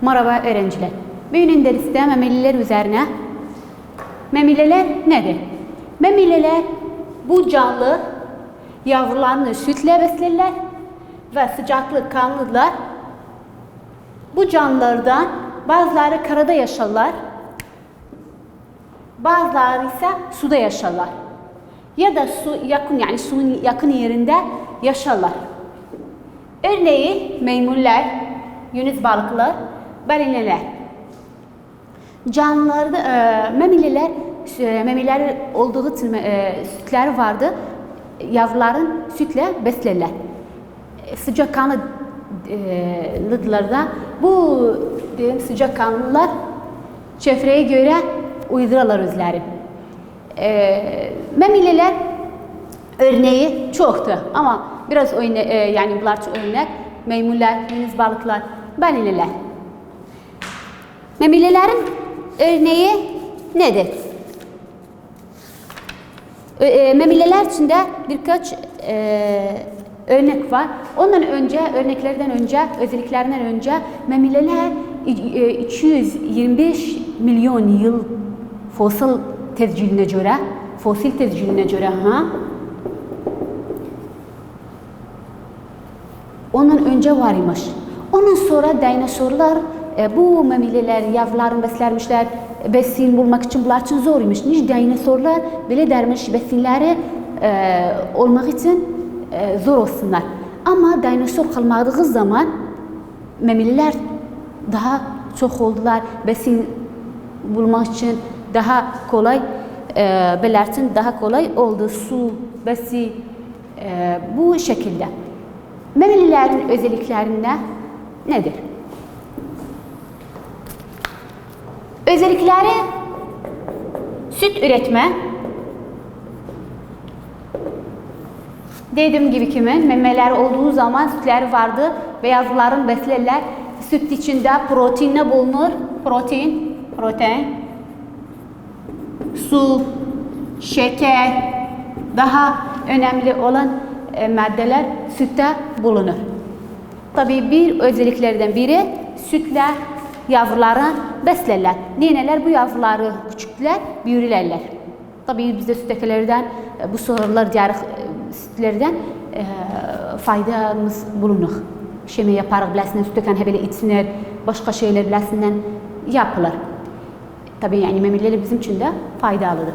Merhaba öğrenciler. Bugünün derste memeliler üzerine. Memileler nedir? Memileler bu canlı yavrularını sütle beslerler ve sıcaklık kanlılar. Bu canlılardan bazıları karada yaşarlar, bazıları ise suda yaşarlar. Ya da suyun yakın yerinde yaşarlar. Örneğin maymunlar, yunus balıklar, balinalar. Canlılarda memiler olduğu için sütleri vardı. Yavruların sütle beslerler. Sıcakkanlılarda bu sıcakkanlılar çevreye göre uydururlar özleri. Memiler örneği çoktu ama biraz yani bunlar örnek maymunlar, yunus balıklar, balinalar. Memelilerin örneği nedir? Memeliler içinde birkaç örnek var. Ondan önce, özelliklerinden önce memeliler 225 milyon yıl fosil tesciline göre ondan önce var imiş. Ondan sonra dinosorlar bu memeliler yavrularını beslermişler. Besin bulmak için bunlar için zor imiş. Dinosorlar böyle dermiş besinleri olmak için zor olsunlar. Ama dinosor kalmadığı zaman memeliler daha çok oldular. Besin bulmak için daha kolay belirtin daha kolay oldu. Su, besin bu şekilde. Memelilerin özelliklerinde nedir? Özellikleri süt üretme. Dediğim gibi memeler olduğu zaman sütleri vardı ve yavruların beslerler. Süt içinde protein ne bulunur? Protein, su, şeker, daha önemli olan maddeler sütte bulunur. Tabii bir özelliklerden biri sütle yavruları beslerler. Nineler bu yavruları küçükler, büyürlerler. Tabii bizde süttekilerden bu sorular diğer sütlerden faydamız bulunur. Şeme yaparıq biləsindən, süttekan belə içsinler, başka şeyler biləsindən yapılır. Tabii yani memeler bizim için de faydalıdır.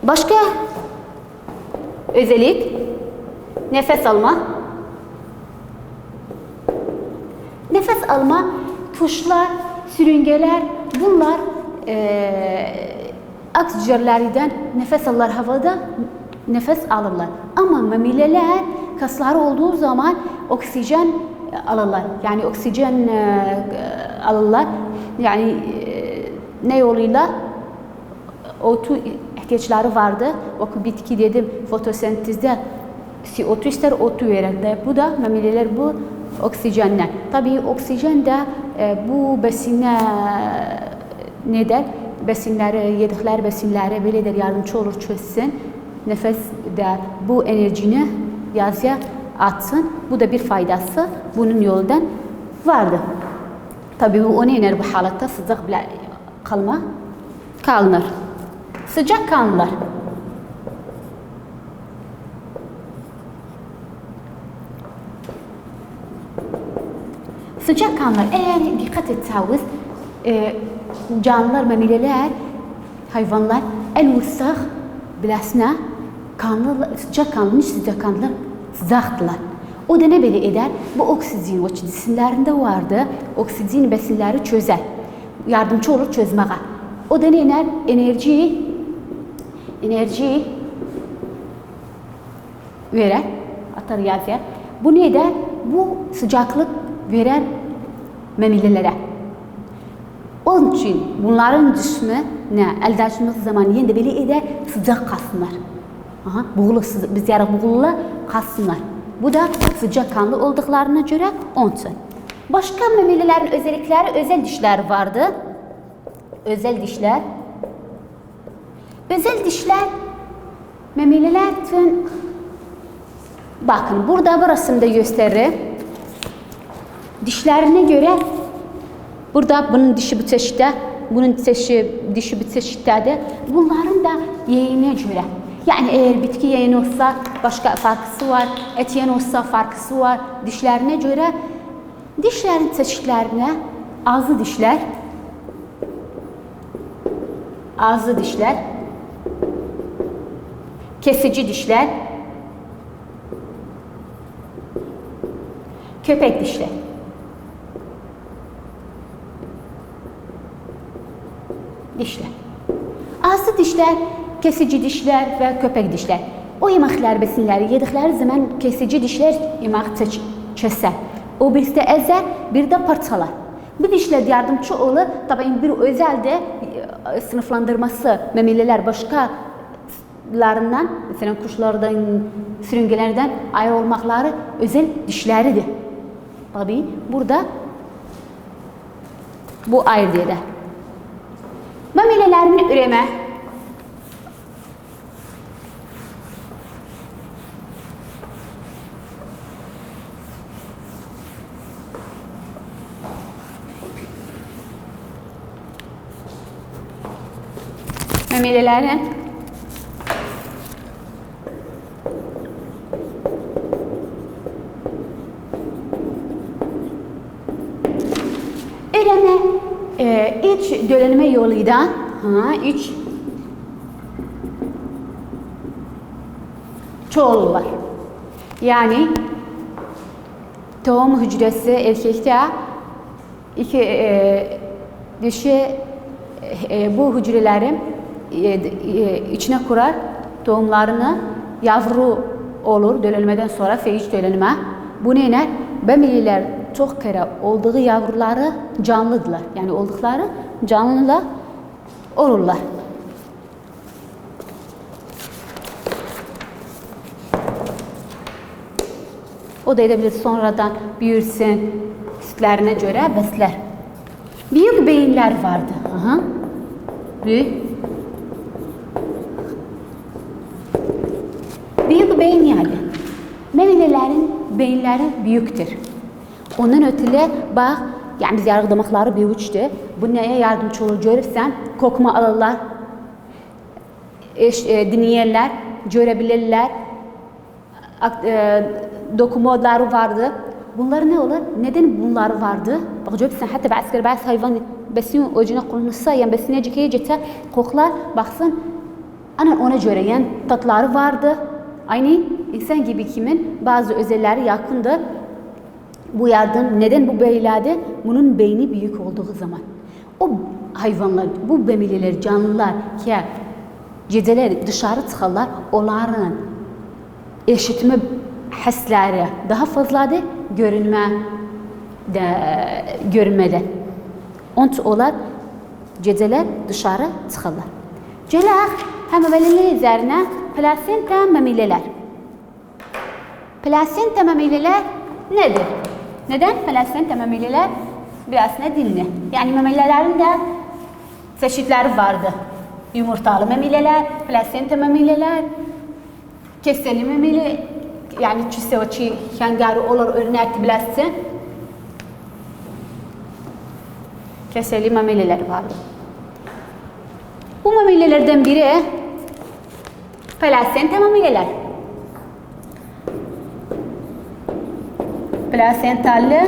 Başka özellik nefes alma. Nefes alma, kuşlar, sürüngeler bunlar akciğerlerinden nefes alırlar, havada nefes alırlar. Ama memileler kasları olduğu zaman oksijen alırlar. Yani oksijen alırlar. Yani ne yoluyla? O2 ihtiyaçları vardı. O bitki dedim fotosentezde CO2 ister O2 verir. Bu da memileler bu oksijenden. Tabii oksijen de bu besine ne der? Besinleri, yedikleri besinleri böyledir yardımcı olur çözsün. Nefes de bu enerjini yazıya atsın. Bu da bir faydası bunun yoldan vardı. Tabii bu onu iner bu halatta sıcak bile kalınır. Sıcak kanlılar. Sıcak kanlılar eğer dikkat etseniz canlılar, memileler, hayvanlar en ufak bilesine sıcak kanlılar sıcaktılar. O da ne böyle eder? Bu oksijen, o cisimlerinde vardı. Oksijen besinleri çözer. Yardımcı olur çözmeye. O da ne iner? Enerji verir. Atar yazıya. Bu ne eder? Bu sıcaklık verir memililere. Onun için bunların cismi elde ettiğimiz zaman yine de böyle eder sıcak kalsınlar. Biz yarı buğulu kalsınlar. Bu da sıcak kanlı olduklarına göre onun için. Başka memelilerin özellikleri özel dişler vardı. Özel dişler memeliler için bakın burada bu resimde gösterir. Dişlerine göre Burada bunun dişi bu çeşitdə, bunun dişi bu çeşitdədir. Bunların da yeyinə görə. Yani eğer bitki yeyini olsa başka farkısı var, et yeyini olsa farkısı var. Dişlerine göre dişlerin çeşitlerine ağzı dişler, kesici dişler, köpek dişler. Ağzı dişler, kesici dişler ve köpek dişler. O yeməklər, besinləri yedikləri zaman kesici dişler yemək kəsər. O birisi də əzər, bir də parçalar. Bu dişlər yardımcı olur. Tabii bir özel de sınıflandırması memeliler başkalarından, mesela kuşlardan, sürüngelerden ayrı olmakları özel dişleridir. Tabii burada bu ayrı diye de. Memelilerin üreme memelilerin üreme iç döllenme yoluyla iç çoğulurlar. Yani tohum hücresi erkekte dişi bu hücrelerin içine kurar, tohumlarını yavru olur döllenmeden sonra feyiç döllenme. Bu neyle? Memeliler çok kere olduğu yavruları canlıdırlar. Yani oldukları canlılar olurlar. O da edebilir sonradan büyürsün, sütlerine göre besler. Büyük beyinler vardı. Büyük beyin yani. Memelilerin beyinleri büyüktür. Ondan ötürü bak, yani biz yargılamakları büyükçtür. Bu neye yardımcı olur görürsen, kokma alırlar, dinleyerler, görebilirler, dokumodları vardı. Bunlar ne olur? Neden bunlar vardı? Bak görürsen hatta bazı hayvan besin ucuna konulsa, yani besine cikeye koklar, baksın, ona göre yani tatları vardı. Aynı insan gibi kimin bazı özellikleri yakındır. Bu yardım neden bu böyledir? Bunun beyni büyük olduğu zaman. O hayvanlar, bu memeliler, canlılar ki geceleri dışarı çıkarlar, onların eşitme hisleri daha fazladır, görünmeden. Onun için onlar geceler dışarı çıkarlar. Gelək memeliler üzerine plasenta memeliler. Plasenta memeliler nedir? Neden plasenta memeliler? Biraz ne dinli. Yani memelilerin de çeşitleri vardı. Yumurtalı memeliler, plasenta memeliler, keseli memeli, yani çiseoçi, yangarı olur örnek biləsin. Keseli memeliler vardı. Bu memelilerden biri plasenta memeliler. Plasentalı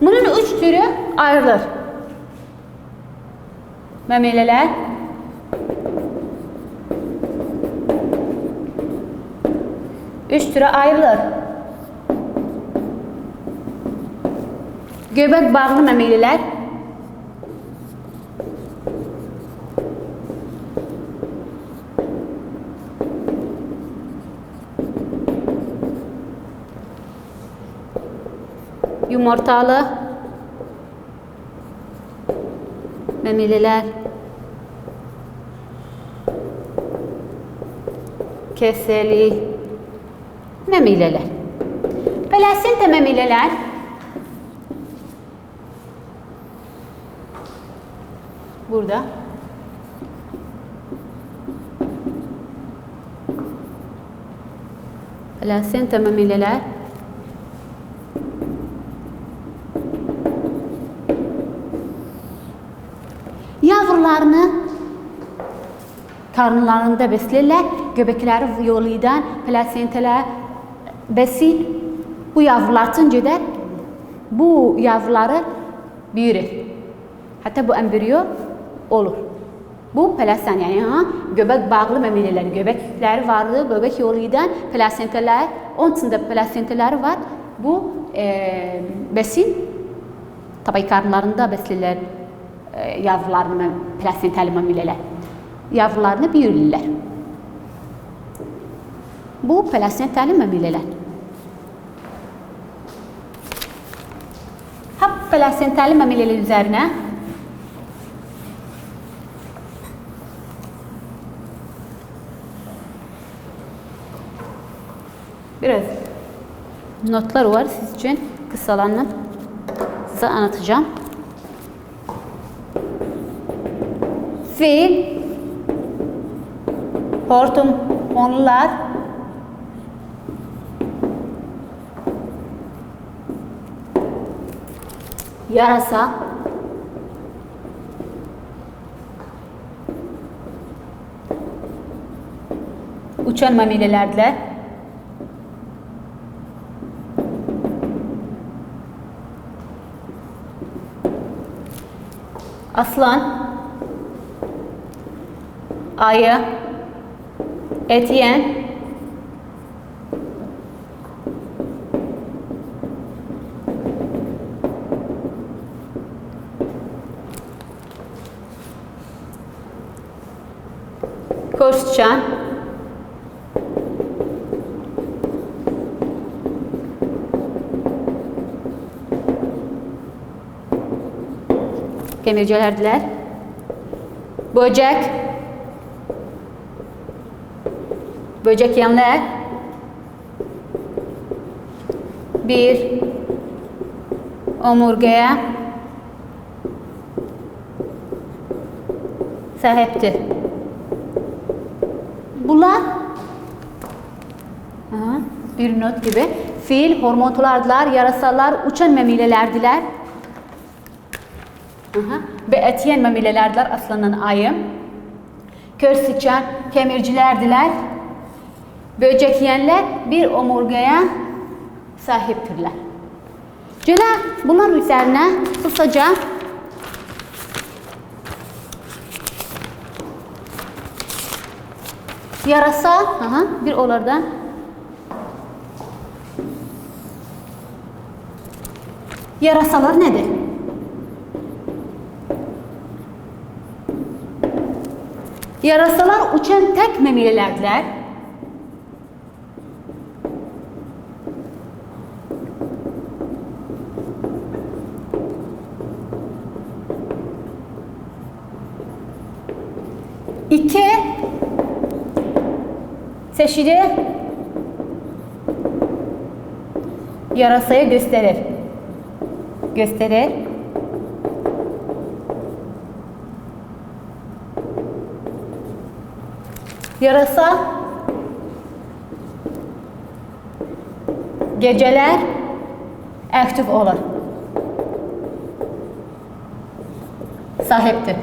bunun 3 türü ayrılır. Memeliler üç türe ayrılır. Göbek bağlı memeliler, yumurtalı memeliler, keseli memeliler. Plasenta memeliler burada. Plasenta memeliler karınlarında beslerler. Göbekleri yoluydan plasentalar besin. Bu yavrular tünceden bu yavruları büyür. Hatta bu embriyo olur. Bu plasent yani göbek bağlı memeliler. Göbekleri vardı. Göbek yoluydan plasentalar, onun içinde plasentaları var. Bu besin tabii karınlarında beslerler yavrularını, plasentalı mamileler. Yavrularını büyürler. Bu plasentalı mamileler. Hep plasentalı mamileler üzerine biraz notlar var siz için kısalanıp size anlatacağım. Fiil, hormonlar, yarasa, uçan mamilelerdiler. Aslan, ayı, et yiyen, kuş uçan, kemircilerdiler. Böcek yiyenler. Bir omurgaya sahiptir. Bunlar bir not gibi fiil, hormonlardılar, yarasalar, uçan memilelerdiler. Ve et yiyen memilelerdiler, aslanın ayı. Kör sıçan kemircilerdiler. Böcek yiyenler bir omurgaya sahiptirler. Bunlar üzerine kısaca yarasa, bir onlardan yarasalar nedir? Yarasalar uçan tek memilelerdiler. İki çeşidi yarasaya gösterir. Yarasa geceler aktif olur. Sahiptir.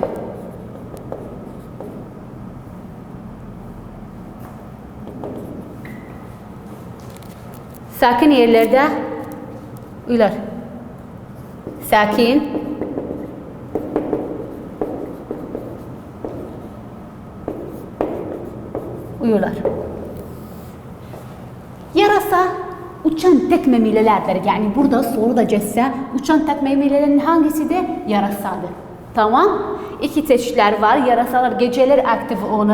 Sakin yerlerde uyular. Sakin. Uyular. Yarasa uçan tek memilelerdir. Yani burada soru da geçse uçan tek memilelerin hangisi de yarasadır. Tamam. İki çeşitler var. Yarasalar geceler aktif olur.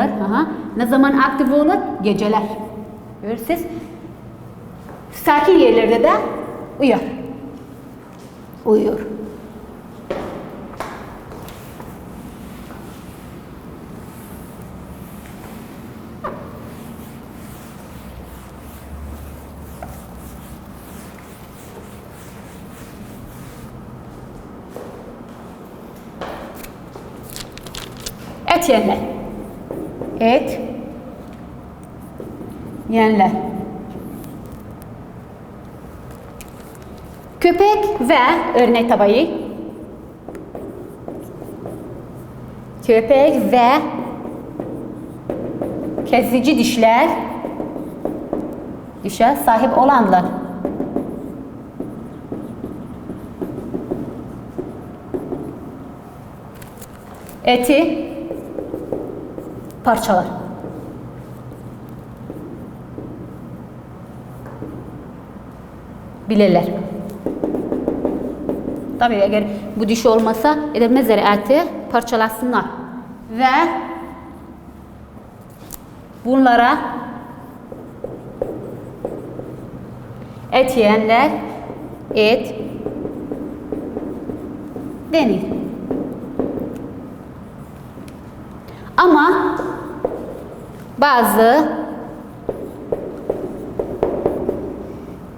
Ne zaman aktif olur? Geceler. Görürsünüz. Sakin yerlerde de uyuyor. Et yiyenler. Et yiyenler. Köpek ve örnek tabii köpek ve kesici dişe sahip olanlar. Eti parçalar. Bilirler. Tabii eğer bu diş olmasa edilmezler, eti parçalasınlar ve bunlara et yiyenler et denir. Ama bazı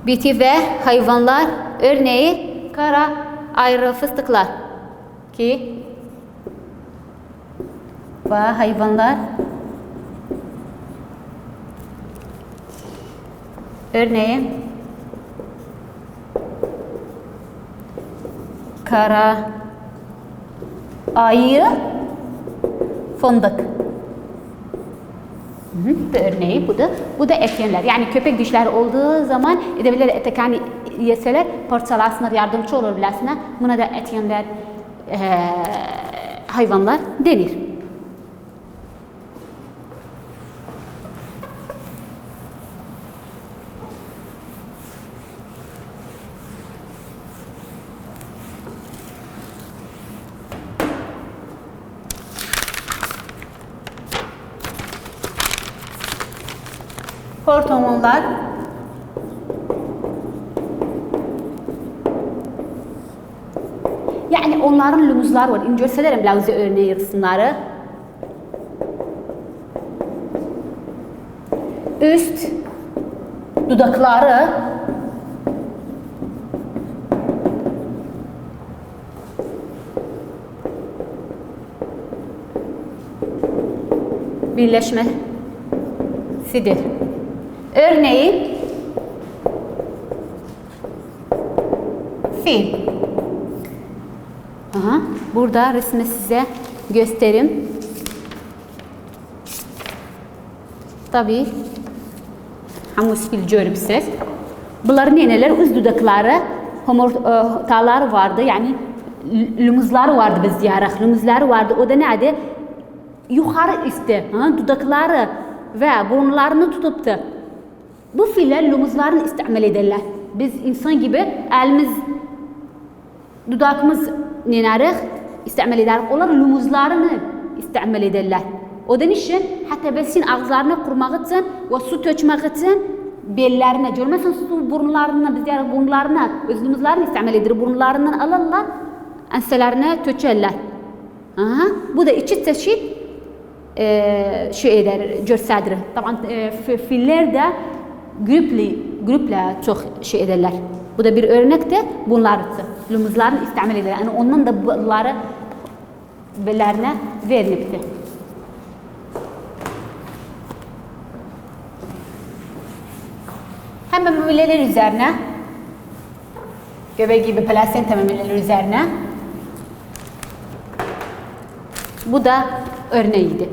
bitki ve hayvanlar, örneği kara ayrı fıstıklar ki ve hayvanlar, örneğin kara ayı fındık. Bu örneği bu da et yerler. Yani köpek dişleri olduğu zaman edebilir etekani yeseler parçalasınlar, yardımcı olur bilasına. Buna da et yerler hayvanlar denir. Hortomonlar yani onların lumuzları var. İncelselerim lauze örneği yırsınları. Üst dudakları birleşmesidir. Örneğin fil. Burada resmi size göstereyim. Tabii hamus fil görürsünüz. Bunların neler? Üst dudakları, homortalar vardı. Yani lumuzlar vardı biz diyaraq. Lumuzlar vardı. O da neydi? Yukarı üstte dudakları ve burunlarını tutup da bu filler lumuzlarını istimal ederler. Biz insan gibi elimiz, dudağımız nenarıq istimal eder. Onlar lumuzlarını istimal ederler. O da için hatta besin ağızlarını kurmak için ve su tökmek için bellerine, görmezsen su burunlarına, biz yani burunlarına, öz lumuzlarını istimal eder. Burunlarından alırlar, enselerine tökerler. Bu da iki çeşit eder, gösterdir. Tabii filler de grupla çok ederler. Bu da bir örnek de bunlar lumuzlarını istimal ederler. Yani ondan da bunları bellerine verilipti. Hemen memeler üzerine, göbek gibi plasenta memeler üzerine. Bu da örneğiydi.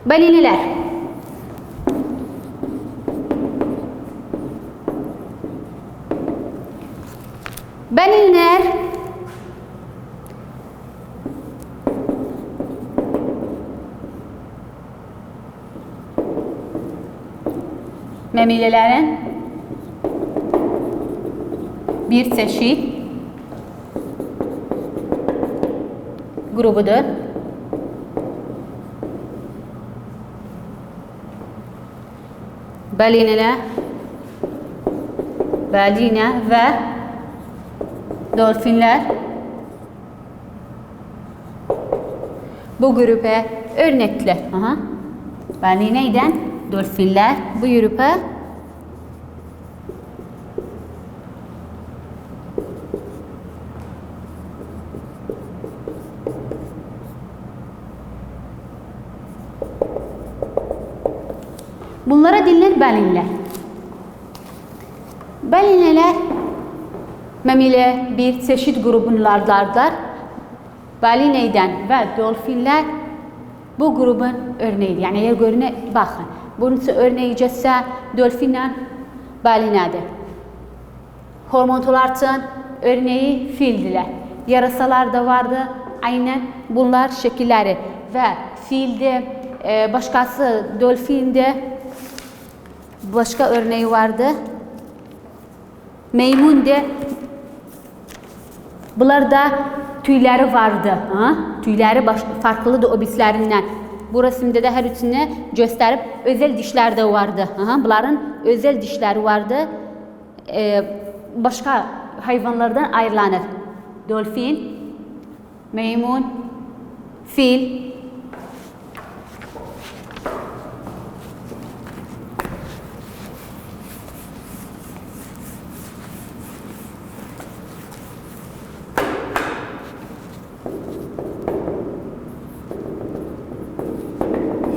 Balinalar. Balinalar memelilerin bir çeşit grubudur. Balina ve dolfinler bu gruba örnekler. Balina'dan dolfinler bu gruba bunlara denilir balinalar. Balinalar memeli bir çeşit grubunlardır. balineyden ve dolfinler bu grubun örneğidir. Yani eğer görüne bakın. Bunun örneği ise dolfinle balinadır. Hormontolartın örneği fildiler. Yarasalar da vardı. Aynen bunlar şekilleri. Ve filde başkası dolfinde başka örneği vardı. Maymun de bunlarda tüyleri vardı. Ha? Tüyleri farklıdır o bislerinden. Bu resimde de her üçünü gösterip özel dişler de vardı. Ha? Bunların özel dişleri vardı. Başka hayvanlardan ayrılanır. Dolfin, maymun, fil.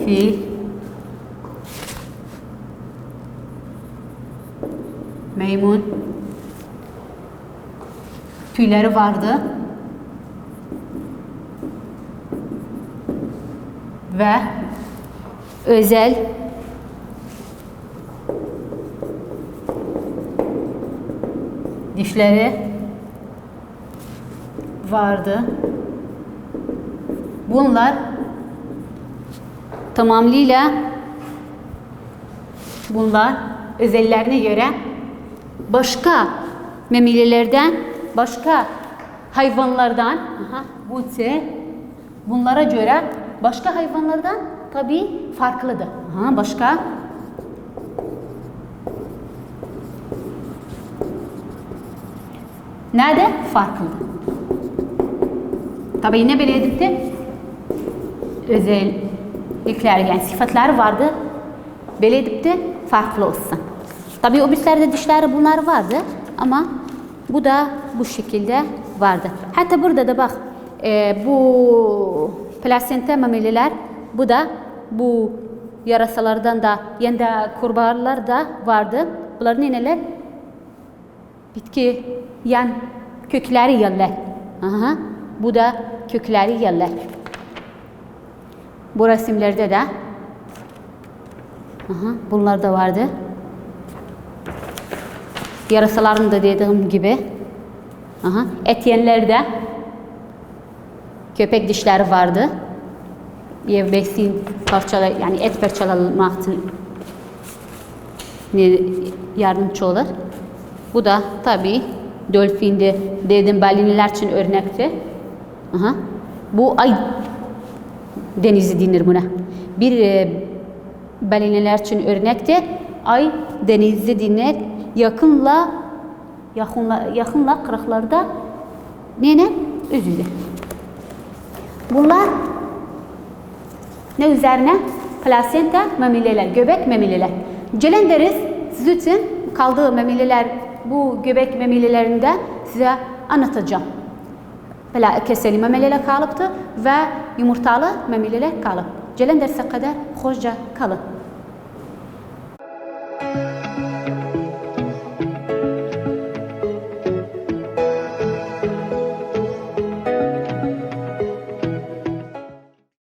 Fil, maymun, tüyleri vardı ve özel dişleri vardı. Bunlar tamamıyla özelliklerine göre başka memelilerden, başka hayvanlardan, bunlara göre başka hayvanlardan tabii farklıdır. Başka nerede farklı? Tabii ne belirtti? Özellikler yani sıfatlar vardı. Belirtti farklı olsun. Tabii o bislerde dişleri bunlar vardı ama bu da bu şekilde vardı. Hatta burada da bak bu plasenta memeliler, bu da bu yarasalardan da yani kurbağalar da vardı. Bunların neler? Bitki yani kökleri yerler. Bu da kökleri yerler. Bu resimlerde de bunlar da vardı. Yarasaların da dediğim gibi. Et yiyenlerde köpek dişleri vardı. Besin parçaları yani et parçalamak için yardımcı olur. Bu da tabii dolfinde dedim balinalar için örnekti. Bu ay denizi denir buna. Bir balinalar için örnekti. Ay denizi denir. Yakınla kırıklarda üzüldü. Bunlar ne üzerine? Plasenta memeliler, göbek memeliler. Gelen deriz siz için kaldığı memeliler, bu göbek memelilerinde size anlatacağım. Keseli memeliler kalıptı ve yumurtalı memeliler kalıp. Gelen derse kadar hoşça kalın.